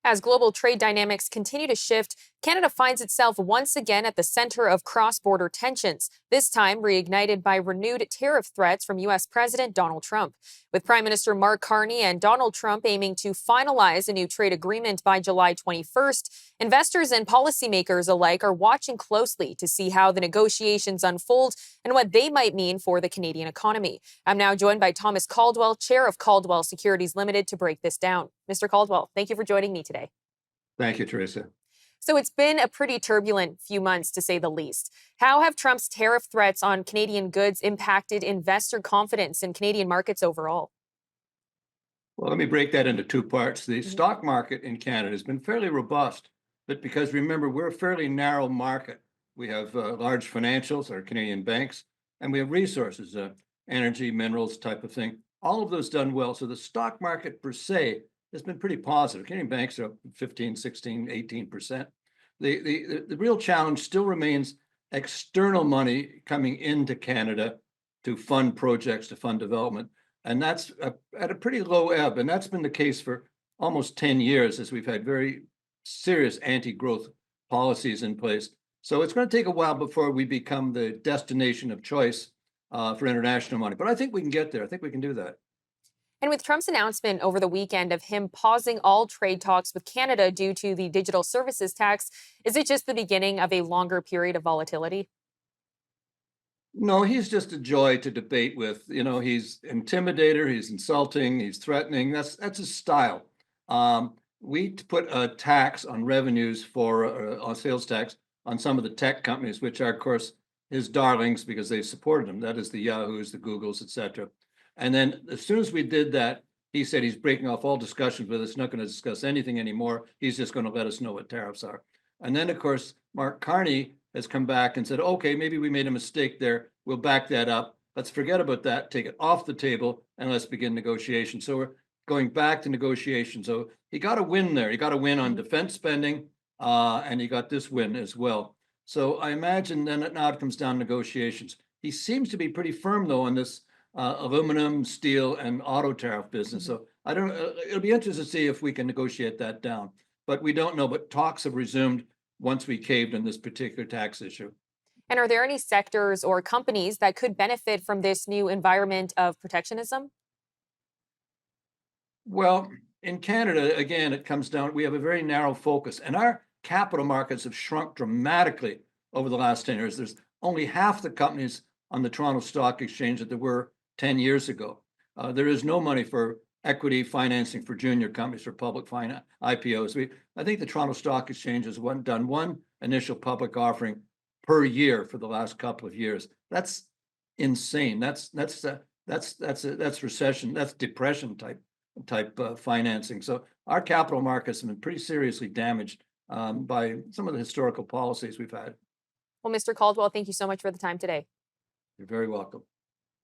As global trade dynamics continue to shift, Canada finds itself once again at the center of cross-border tensions, this time reignited by renewed tariff threats from U.S. President Donald Trump. With Prime Minister Mark Carney and Donald Trump aiming to finalize a new trade agreement by July 21st, investors and policymakers alike are watching closely to see how the negotiations unfold and what they might mean for the Canadian economy. I'm now joined by Thomas Caldwell, chair of Caldwell Securities Ltd, to break this down. Mr. Caldwell, thank you for joining me today. Thank you, Theresa. So it's been a pretty turbulent few months, to say the least. How have Trump's tariff threats on Canadian goods impacted investor confidence in Canadian markets overall? Well, let me break that into two parts. The stock market in Canada has been fairly robust, but because remember, we're a fairly narrow market. We have large financials, our Canadian banks, and we have resources, energy, minerals type of thing. All of those done well. So the stock market per se has been pretty positive. Canadian banks are up 15, 16, 18%. The real challenge still remains external money coming into Canada to fund projects, to fund development. And that's at a pretty low ebb. And that's been the case for almost 10 years as we've had very serious anti-growth policies in place. So it's going to take a while before we become the destination of choice for international money. But I think we can get there. I think we can do that. And with Trump's announcement over the weekend of him pausing all trade talks with Canada due to the digital services tax, is it just the beginning of a longer period of volatility? No, he's just a joy to debate with. You know, he's intimidator, he's insulting, he's threatening. That's his style. We put a tax on revenues for a sales tax on some of the tech companies, which are, of course, his darlings because they supported him. That is the Yahoos, the Googles, etc. And then as soon as we did that, he said he's breaking off all discussions with us, not going to discuss anything anymore. He's just going to let us know what tariffs are. And then, of course, Mark Carney has come back and said, okay, maybe we made a mistake there. We'll back that up. Let's forget about that, take it off the table, and let's begin negotiations. So we're going back to negotiations. So he got a win there. He got a win on defense spending, and he got this win as well. So I imagine then now it comes down to negotiations. He seems to be pretty firm, though, on this aluminum, steel, and auto tariff business. So I don't. It'll be interesting to see if we can negotiate that down. But we don't know. But talks have resumed once we caved on this particular tax issue. And are there any sectors or companies that could benefit from this new environment of protectionism? Well, in Canada, again, it comes down. We have a very narrow focus, and our capital markets have shrunk dramatically over the last 10 years. There's only half the companies on the Toronto Stock Exchange that there were 10 years ago. There is no money for equity financing for junior companies, for public IPOs. I think the Toronto Stock Exchange has done one initial public offering per year for the last couple of years. That's insane. That's recession. That's depression type financing. So our capital markets have been pretty seriously damaged by some of the historical policies we've had. Well, Mr. Caldwell, thank you so much for the time today. You're very welcome.